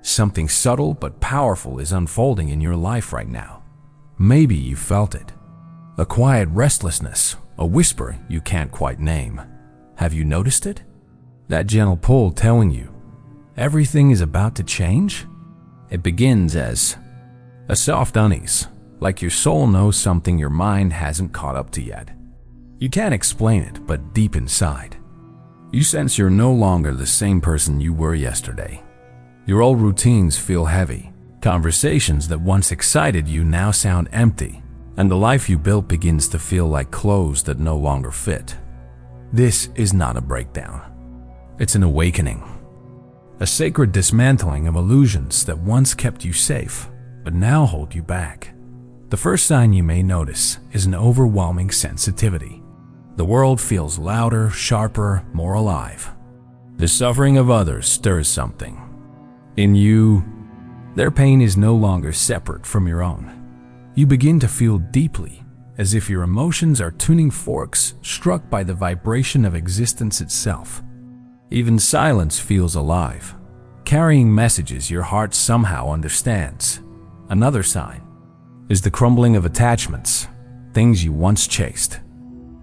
Something subtle but powerful is unfolding in your life right now. Maybe you felt it. A quiet restlessness, a whisper you can't quite name. Have you noticed it? That gentle pull telling you everything is about to change? It begins as a soft unease, like your soul knows something your mind hasn't caught up to yet. You can't explain it, but deep inside, you sense you're no longer the same person you were yesterday. Your old routines feel heavy. Conversations that once excited you now sound empty, and the life you built begins to feel like clothes that no longer fit. This is not a breakdown. It's an awakening. A sacred dismantling of illusions that once kept you safe, but now hold you back. The first sign you may notice is an overwhelming sensitivity. The world feels louder, sharper, more alive. The suffering of others stirs something. In you, their pain is no longer separate from your own. You begin to feel deeply, as if your emotions are tuning forks struck by the vibration of existence itself. Even silence feels alive, carrying messages your heart somehow understands. Another sign is the crumbling of attachments, things you once chased.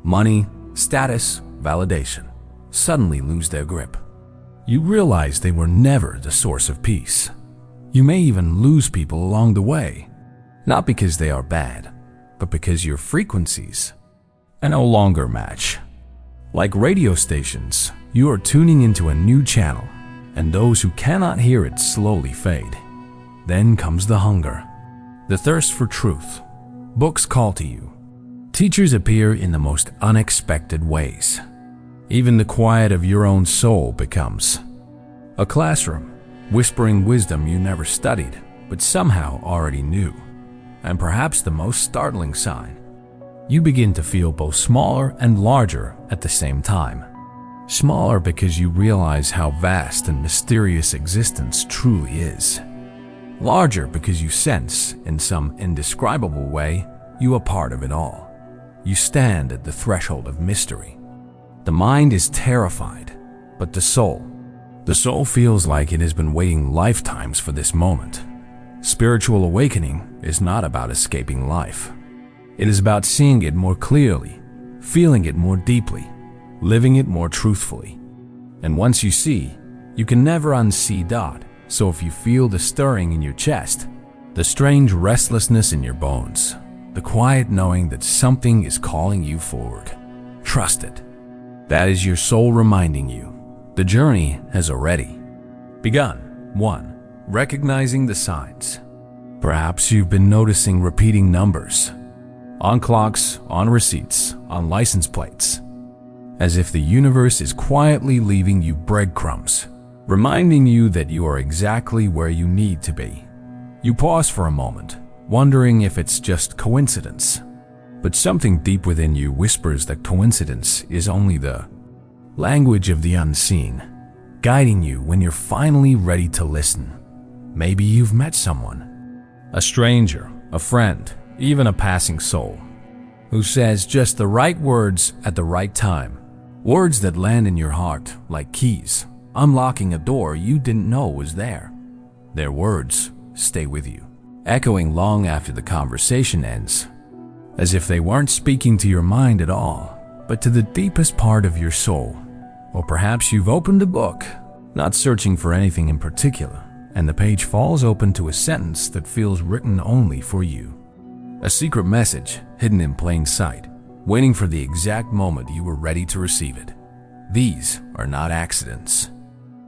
Money, status, validation suddenly lose their grip. You realize they were never the source of peace. You may even lose people along the way, not because they are bad, but because your frequencies no longer match. Like radio stations, you are tuning into a new channel, and those who cannot hear it slowly fade. Then comes the hunger, the thirst for truth. Books call to you. Teachers appear in the most unexpected ways. Even the quiet of your own soul becomes a classroom, whispering wisdom you never studied, but somehow already knew. And perhaps the most startling sign, you begin to feel both smaller and larger at the same time. Smaller because you realize how vast and mysterious existence truly is. Larger because you sense, in some indescribable way, you are part of it all. You stand at the threshold of mystery. The mind is terrified, but the soul feels like it has been waiting lifetimes for this moment. Spiritual awakening is not about escaping life. It is about seeing it more clearly, feeling it more deeply, living it more truthfully. And once you see, you can never unsee. So if you feel the stirring in your chest, the strange restlessness in your bones, the quiet knowing that something is calling you forward, trust it. That is your soul reminding you the journey has already begun. 1. Recognizing the signs. Perhaps you've been noticing repeating numbers on clocks, on receipts, on license plates, as if the universe is quietly leaving you breadcrumbs, reminding you that you are exactly where you need to be. You pause for a moment, wondering if it's just coincidence. But something deep within you whispers that coincidence is only the language of the unseen, guiding you when you're finally ready to listen. Maybe you've met someone, a stranger, a friend, even a passing soul, who says just the right words at the right time, words that land in your heart like keys, unlocking a door you didn't know was there. Their words stay with you, echoing long after the conversation ends, as if they weren't speaking to your mind at all, but to the deepest part of your soul. Or perhaps you've opened a book, not searching for anything in particular, and the page falls open to a sentence that feels written only for you. A secret message hidden in plain sight, waiting for the exact moment you were ready to receive it. These are not accidents.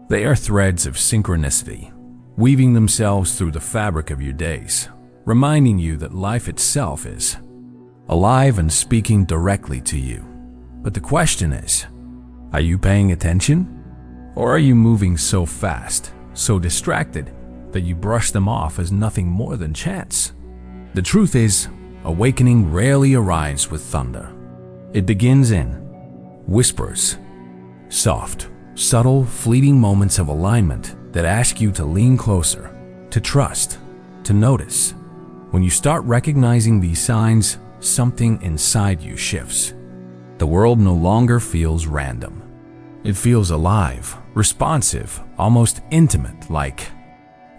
They are threads of synchronicity, weaving themselves through the fabric of your days, reminding you that life itself is alive and speaking directly to you. But the question is, are you paying attention? Or are you moving so fast, so distracted, that you brush them off as nothing more than chance? The truth is, awakening rarely arrives with thunder. It begins in whispers, soft, subtle, fleeting moments of alignment that ask you to lean closer, to trust, to notice. When you start recognizing these signs, something inside you shifts. The world no longer feels random. It feels alive, responsive, almost intimate, like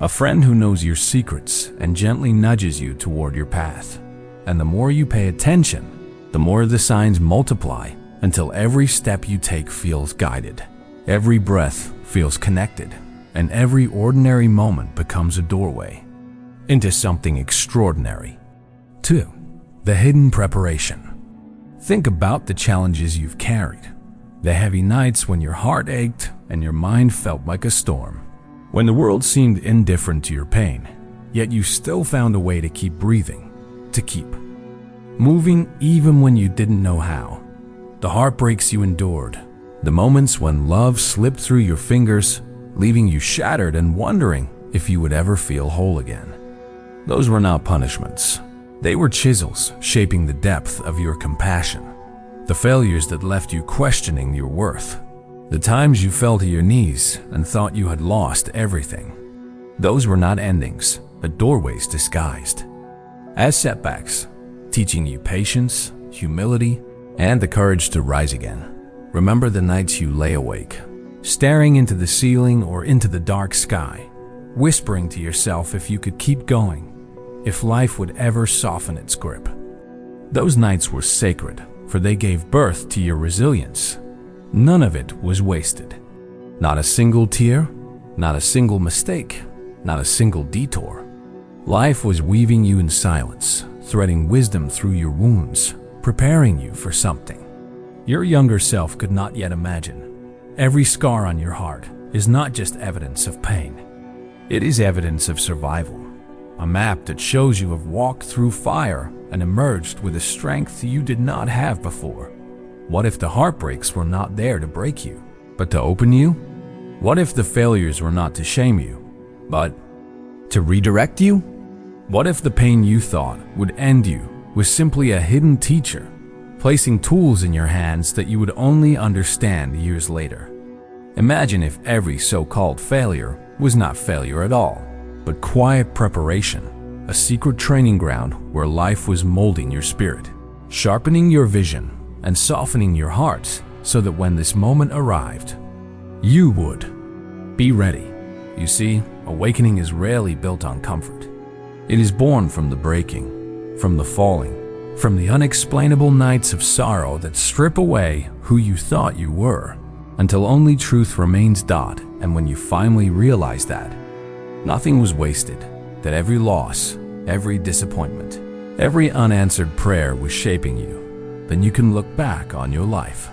A friend who knows your secrets and gently nudges you toward your path. And the more you pay attention, the more the signs multiply until every step you take feels guided. Every breath feels connected, and every ordinary moment becomes a doorway into something extraordinary. 2. The hidden preparation. Think about the challenges you've carried. The heavy nights when your heart ached and your mind felt like a storm. When the world seemed indifferent to your pain, yet you still found a way to keep breathing, to keep moving even when you didn't know how. The heartbreaks you endured, the moments when love slipped through your fingers, leaving you shattered and wondering if you would ever feel whole again. Those were not punishments. They were chisels shaping the depth of your compassion. The failures that left you questioning your worth. The times you fell to your knees and thought you had lost everything. Those were not endings, but doorways disguised as setbacks, teaching you patience, humility, and the courage to rise again. Remember the nights you lay awake, staring into the ceiling or into the dark sky, whispering to yourself if you could keep going, if life would ever soften its grip. Those nights were sacred, for they gave birth to your resilience. None of it was wasted. Not a single tear, not a single mistake, not a single detour. Life was weaving you in silence, threading wisdom through your wounds, preparing you for something your younger self could not yet imagine. Every scar on your heart is not just evidence of pain. It is evidence of survival. A map that shows you have walked through fire and emerged with a strength you did not have before. What if the heartbreaks were not there to break you, but to open you? What if the failures were not to shame you, but to redirect you? What if the pain you thought would end you was simply a hidden teacher, placing tools in your hands that you would only understand years later? Imagine if every so-called failure was not failure at all, but quiet preparation, a secret training ground where life was molding your spirit, sharpening your vision, and softening your heart so that when this moment arrived, you would be ready. You see, awakening is rarely built on comfort. It is born from the breaking, from the falling, from the unexplainable nights of sorrow that strip away who you thought you were, until only truth remains. And when you finally realize that nothing was wasted, that every loss, every disappointment, every unanswered prayer was shaping you, then you can look back on your life,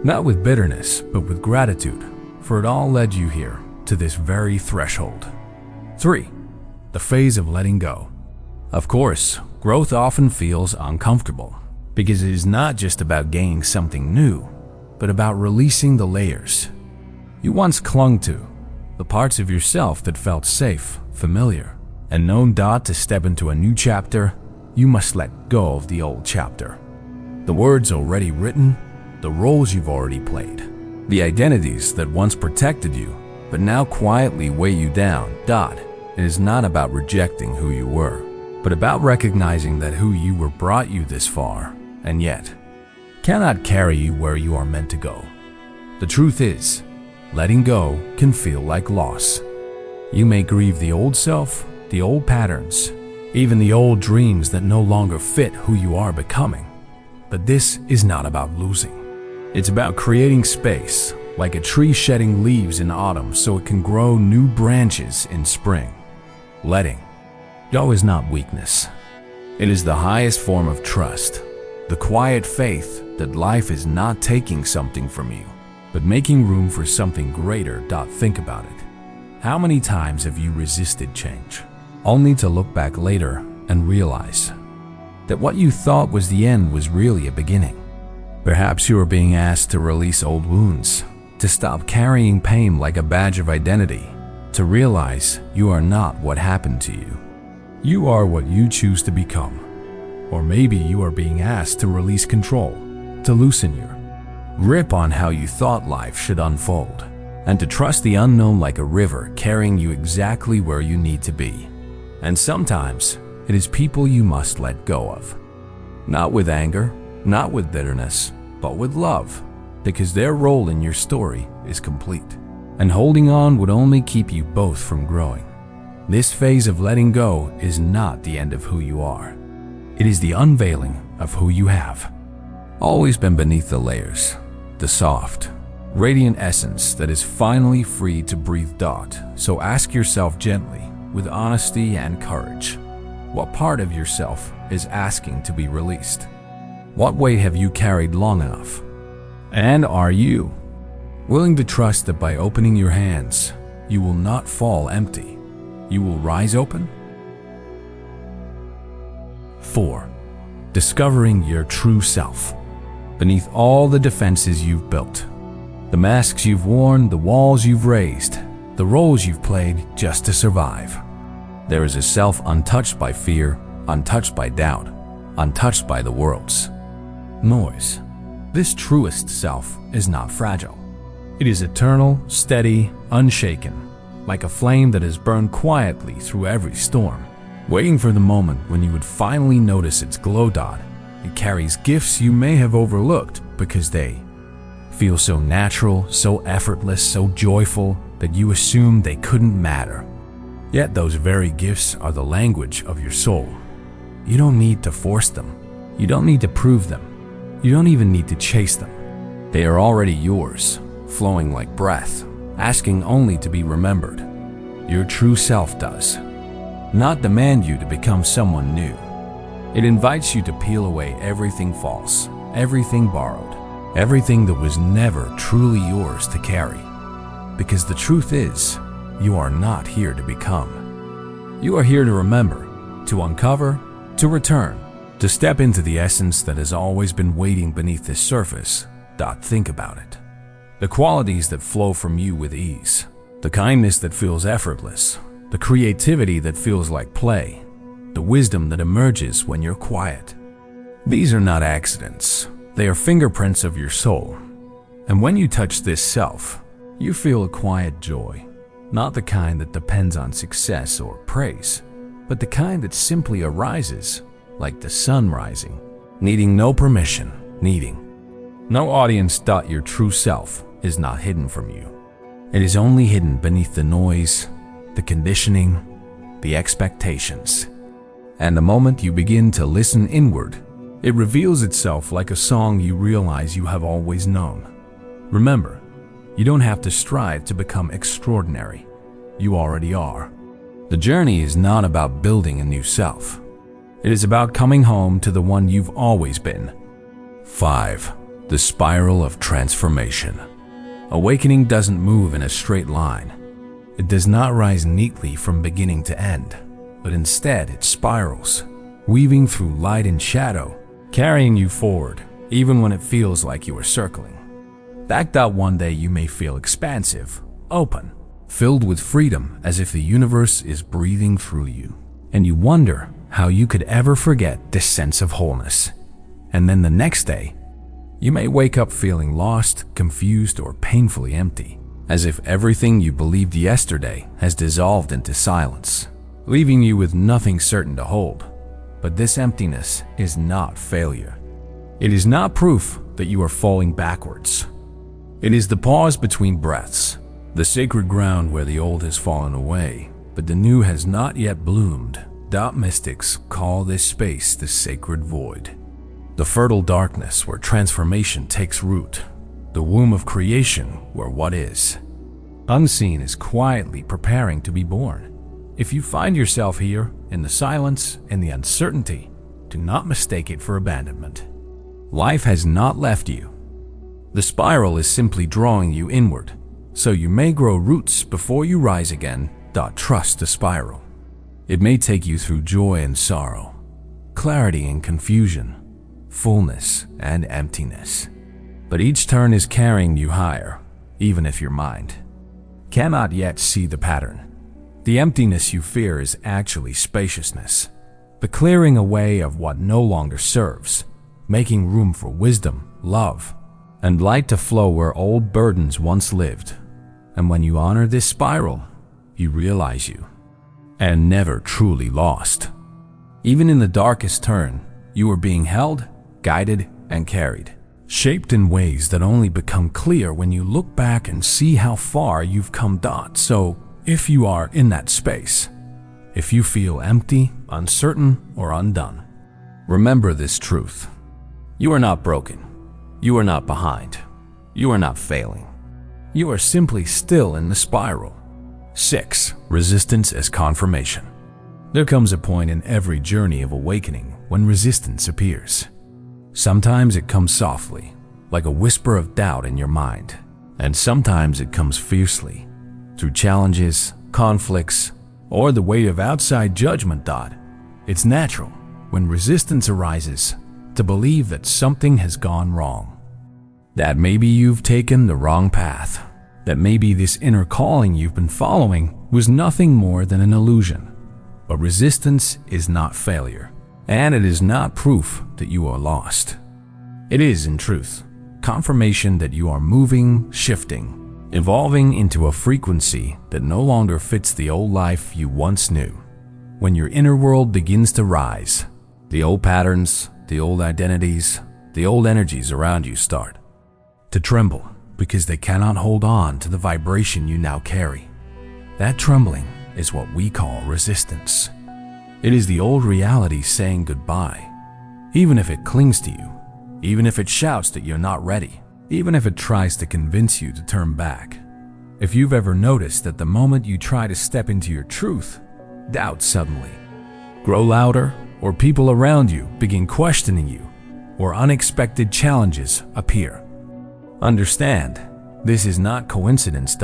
not with bitterness, but with gratitude, for it all led you here to this very threshold. 3. The phase of letting go. Of course, growth often feels uncomfortable, because it is not just about gaining something new, but about releasing the layers you once clung to, the parts of yourself that felt safe, familiar, and known. To step into a new chapter, you must let go of the old chapter. The words already written, the roles you've already played, the identities that once protected you, but now quietly weigh you down. It is not about rejecting who you were, but about recognizing that who you were brought you this far, and yet cannot carry you where you are meant to go. The truth is, letting go can feel like loss. You may grieve the old self, the old patterns, even the old dreams that no longer fit who you are becoming. But this is not about losing. It's about creating space, like a tree shedding leaves in autumn so it can grow new branches in spring. Letting go is not weakness. It is the highest form of trust, the quiet faith that life is not taking something from you, but making room for something greater. Think about it. How many times have you resisted change, only to look back later and realize that what you thought was the end was really a beginning? Perhaps you are being asked to release old wounds, to stop carrying pain like a badge of identity, to realize you are not what happened to you. You are what you choose to become. Or maybe you are being asked to release control, to loosen your grip on how you thought life should unfold, and to trust the unknown like a river carrying you exactly where you need to be. And sometimes it is people you must let go of. Not with anger, not with bitterness, but with love, because their role in your story is complete. And holding on would only keep you both from growing. This phase of letting go is not the end of who you are. It is the unveiling of who you have always been beneath the layers, the soft, radiant essence that is finally free to breathe. So ask yourself gently, with honesty and courage, what part of yourself is asking to be released? What weight have you carried long enough? And are you willing to trust that by opening your hands, you will not fall empty? You will rise open? 4. Discovering your true self. Beneath all the defenses you've built, the masks you've worn, the walls you've raised, the roles you've played just to survive, there is a self untouched by fear, untouched by doubt, untouched by the world's noise. This truest self is not fragile. It is eternal, steady, unshaken, like a flame that has burned quietly through every storm, waiting for the moment when you would finally notice its glow. It carries gifts you may have overlooked because they feel so natural, so effortless, so joyful that you assumed they couldn't matter. Yet those very gifts are the language of your soul. You don't need to force them. You don't need to prove them. You don't even need to chase them. They are already yours, flowing like breath, asking only to be remembered. Your true self does not demand you to become someone new. It invites you to peel away everything false, everything borrowed, everything that was never truly yours to carry. Because the truth is, you are not here to become. You are here to remember, to uncover, to return, to step into the essence that has always been waiting beneath the surface. Think about it. The qualities that flow from you with ease, the kindness that feels effortless, the creativity that feels like play, the wisdom that emerges when you're quiet. These are not accidents. They are fingerprints of your soul. And when you touch this self, you feel a quiet joy, not the kind that depends on success or praise, but the kind that simply arises like the sun rising, needing no permission, needing no audience. Your true self is not hidden from you. It is only hidden beneath the noise, the conditioning, the expectations. And the moment you begin to listen inward, it reveals itself like a song you realize you have always known. Remember, you don't have to strive to become extraordinary. You already are. The journey is not about building a new self. It is about coming home to the one you've always been. 5. The spiral of transformation. Awakening doesn't move in a straight line. It does not rise neatly from beginning to end, but instead it spirals, weaving through light and shadow, carrying you forward, even when it feels like you are circling. One day you may feel expansive, open, filled with freedom, as if the universe is breathing through you. And you wonder how you could ever forget this sense of wholeness. And then the next day, you may wake up feeling lost, confused, or painfully empty, as if everything you believed yesterday has dissolved into silence, leaving you with nothing certain to hold. But this emptiness is not failure. It is not proof that you are falling backwards. It is the pause between breaths, the sacred ground where the old has fallen away, but the new has not yet bloomed. Mystics call this space the sacred void, the fertile darkness where transformation takes root, the womb of creation where what is unseen is quietly preparing to be born. If you find yourself here, in the silence and the uncertainty, do not mistake it for abandonment. Life has not left you. The spiral is simply drawing you inward, so you may grow roots before you rise again. Trust the spiral. It may take you through joy and sorrow, clarity and confusion, fullness and emptiness. But each turn is carrying you higher, even if your mind cannot yet see the pattern. The emptiness you fear is actually spaciousness, the clearing away of what no longer serves, making room for wisdom, love, and light to flow where old burdens once lived. And when you honor this spiral, you realize you and never truly lost. Even in the darkest turn, you are being held, guided, and carried, shaped in ways that only become clear when you look back and see how far you've come. So, if you are in that space, if you feel empty, uncertain, or undone, remember this truth. You are not broken. You are not behind. You are not failing. You are simply still in the spiral. 6. Resistance as confirmation. There comes a point in every journey of awakening when resistance appears. Sometimes it comes softly, like a whisper of doubt in your mind, and sometimes it comes fiercely, through challenges, conflicts, or the weight of outside judgment. It's natural, when resistance arises, to believe that something has gone wrong. That maybe you've taken the wrong path. That maybe this inner calling you've been following was nothing more than an illusion. But resistance is not failure, and it is not proof that you are lost. It is, in truth, confirmation that you are moving, shifting, evolving into a frequency that no longer fits the old life you once knew. When your inner world begins to rise, the old patterns, the old identities, the old energies around you start to tremble because they cannot hold on to the vibration you now carry. That trembling is what we call resistance. It is the old reality saying goodbye, even if it clings to you, even if it shouts that you're not ready, even if it tries to convince you to turn back. If you've ever noticed that the moment you try to step into your truth, doubts suddenly grow louder, or people around you begin questioning you, or unexpected challenges appear, understand, this is not coincidence.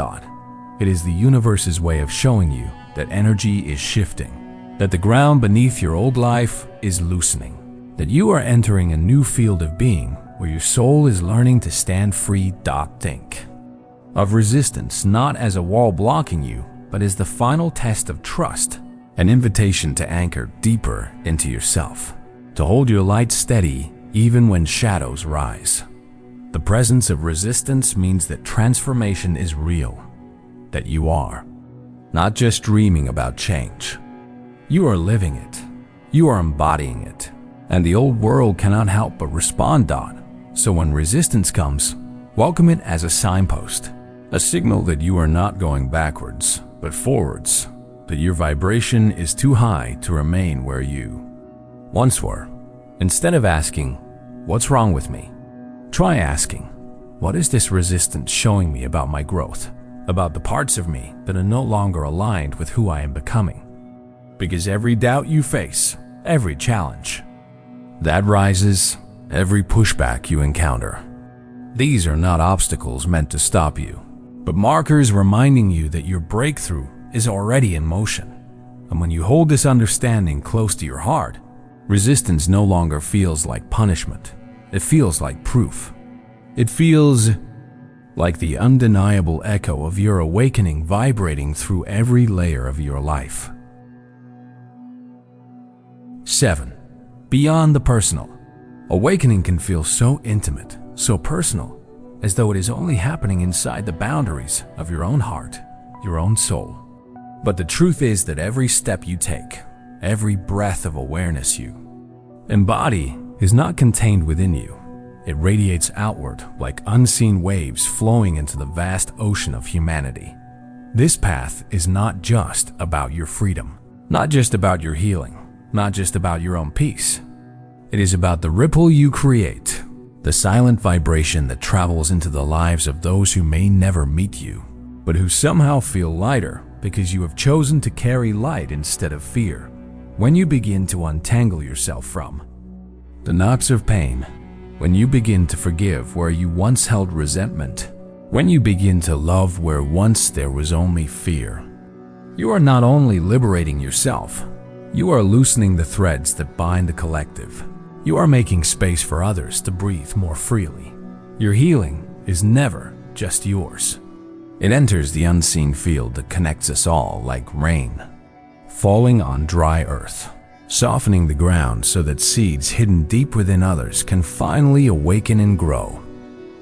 It is the universe's way of showing you that energy is shifting, that the ground beneath your old life is loosening, that you are entering a new field of being where your soul is learning to stand free. Think of resistance not as a wall blocking you, but as the final test of trust, an invitation to anchor deeper into yourself, to hold your light steady even when shadows rise. The presence of resistance means that transformation is real, that you are not just dreaming about change. You are living it. You are embodying it. And the old world cannot help but respond. So when resistance comes, welcome it as a signpost, a signal that you are not going backwards, but forwards, that your vibration is too high to remain where you once were. Instead of asking, "What's wrong with me?" try asking, "What is this resistance showing me about my growth, about the parts of me that are no longer aligned with who I am becoming?" Because every doubt you face, every challenge that rises, every pushback you encounter, these are not obstacles meant to stop you, but markers reminding you that your breakthrough is already in motion. And when you hold this understanding close to your heart, resistance no longer feels like punishment. It feels like proof. It feels like the undeniable echo of your awakening vibrating through every layer of your life. 7. Beyond the personal. Awakening can feel so intimate, so personal, as though it is only happening inside the boundaries of your own heart, your own soul. But the truth is that every step you take, every breath of awareness you embody is not contained within you. It radiates outward like unseen waves flowing into the vast ocean of humanity. This path is not just about your freedom, not just about your healing, not just about your own peace. It is about the ripple you create, the silent vibration that travels into the lives of those who may never meet you, but who somehow feel lighter because you have chosen to carry light instead of fear. When you begin to untangle yourself from the knots of pain, when you begin to forgive where you once held resentment, when you begin to love where once there was only fear, you are not only liberating yourself, you are loosening the threads that bind the collective. You are making space for others to breathe more freely. Your healing is never just yours. It enters the unseen field that connects us all like rain, falling on dry earth, softening the ground so that seeds hidden deep within others can finally awaken and grow.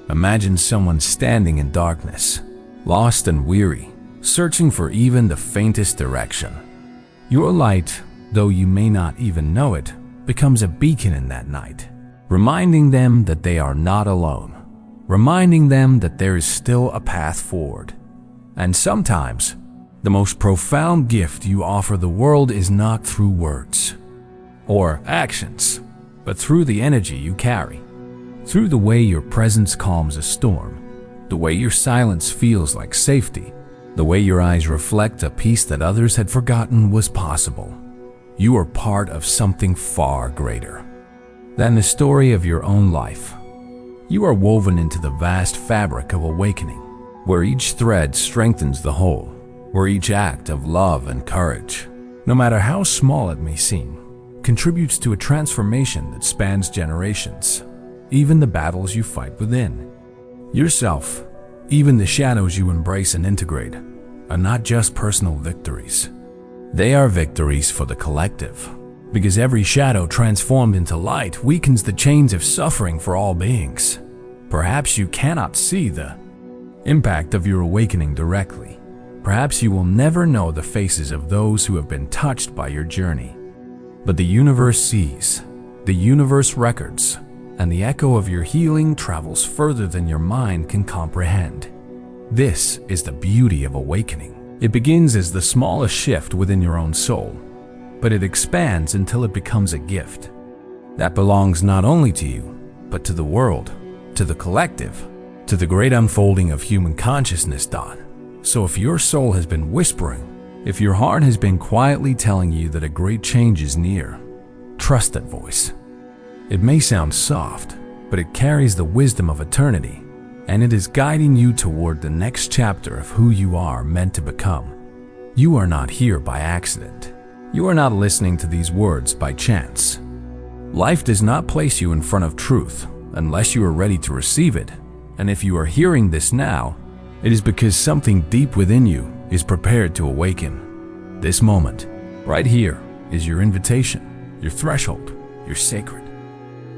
Imagine someone standing in darkness, lost and weary, searching for even the faintest direction. Your light, though you may not even know it, becomes a beacon in that night, reminding them that they are not alone, reminding them that there is still a path forward. And sometimes, The most profound gift you offer the world is not through words or actions, but through the energy you carry, through the way your presence calms a storm, the way your silence feels like safety, the way your eyes reflect a peace that others had forgotten was possible. You are part of something far greater than the story of your own life. You are woven into the vast fabric of awakening, where each thread strengthens the whole, where each act of love and courage, no matter how small it may seem, contributes to a transformation that spans generations. Even the battles you fight within yourself, even the shadows you embrace and integrate, are not just personal victories. They are victories for the collective, because every shadow transformed into light weakens the chains of suffering for all beings. Perhaps you cannot see the impact of your awakening directly. Perhaps you will never know the faces of those who have been touched by your journey. But the universe sees, the universe records, and the echo of your healing travels further than your mind can comprehend. This is the beauty of awakening. It begins as the smallest shift within your own soul, but it expands until it becomes a gift that belongs not only to you, but to the world, to the collective, to the great unfolding of human consciousness. So if your soul has been whispering, if your heart has been quietly telling you that a great change is near, trust that voice. It may sound soft, but it carries the wisdom of eternity, and it is guiding you toward the next chapter of who you are meant to become. You are not here by accident. You are not listening to these words by chance. Life does not place you in front of truth unless you are ready to receive it, and if you are hearing this now, it is because something deep within you is prepared to awaken. This moment, right here, is your invitation, your threshold, your sacred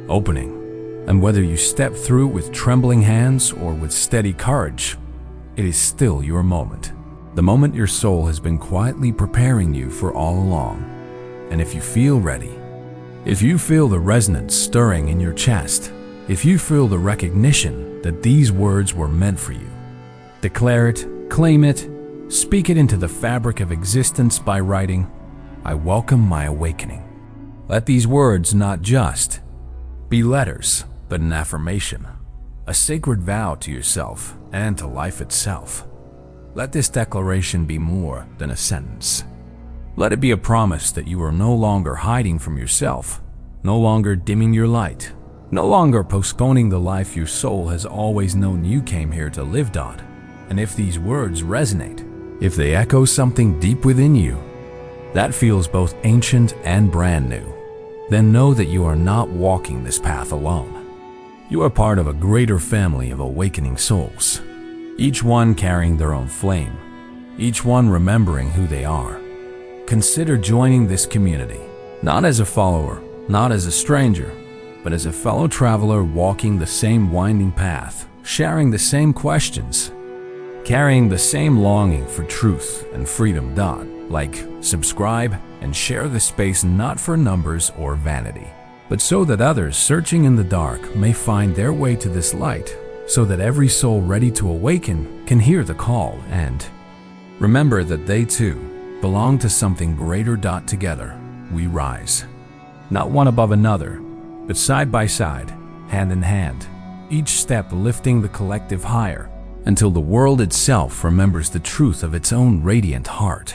opening. And whether you step through with trembling hands or with steady courage, it is still your moment. The moment your soul has been quietly preparing you for all along. And if you feel ready, if you feel the resonance stirring in your chest, if you feel the recognition that these words were meant for you, declare it, claim it, speak it into the fabric of existence by writing, "I welcome my awakening." Let these words not just be letters, but an affirmation, a sacred vow to yourself and to life itself. Let this declaration be more than a sentence. Let it be a promise that you are no longer hiding from yourself, no longer dimming your light, no longer postponing the life your soul has always known you came here to live. And if these words resonate, if they echo something deep within you that feels both ancient and brand new, then know that you are not walking this path alone. You are part of a greater family of awakening souls, each one carrying their own flame, each one remembering who they are. Consider joining this community, not as a follower, not as a stranger, but as a fellow traveler walking the same winding path, sharing the same questions, carrying the same longing for truth and freedom. Like, subscribe, and share the space not for numbers or vanity, but so that others searching in the dark may find their way to this light, so that every soul ready to awaken can hear the call and remember that they too belong to something greater. Together, we rise, not one above another, but side by side, hand in hand, each step lifting the collective higher until the world itself remembers the truth of its own radiant heart.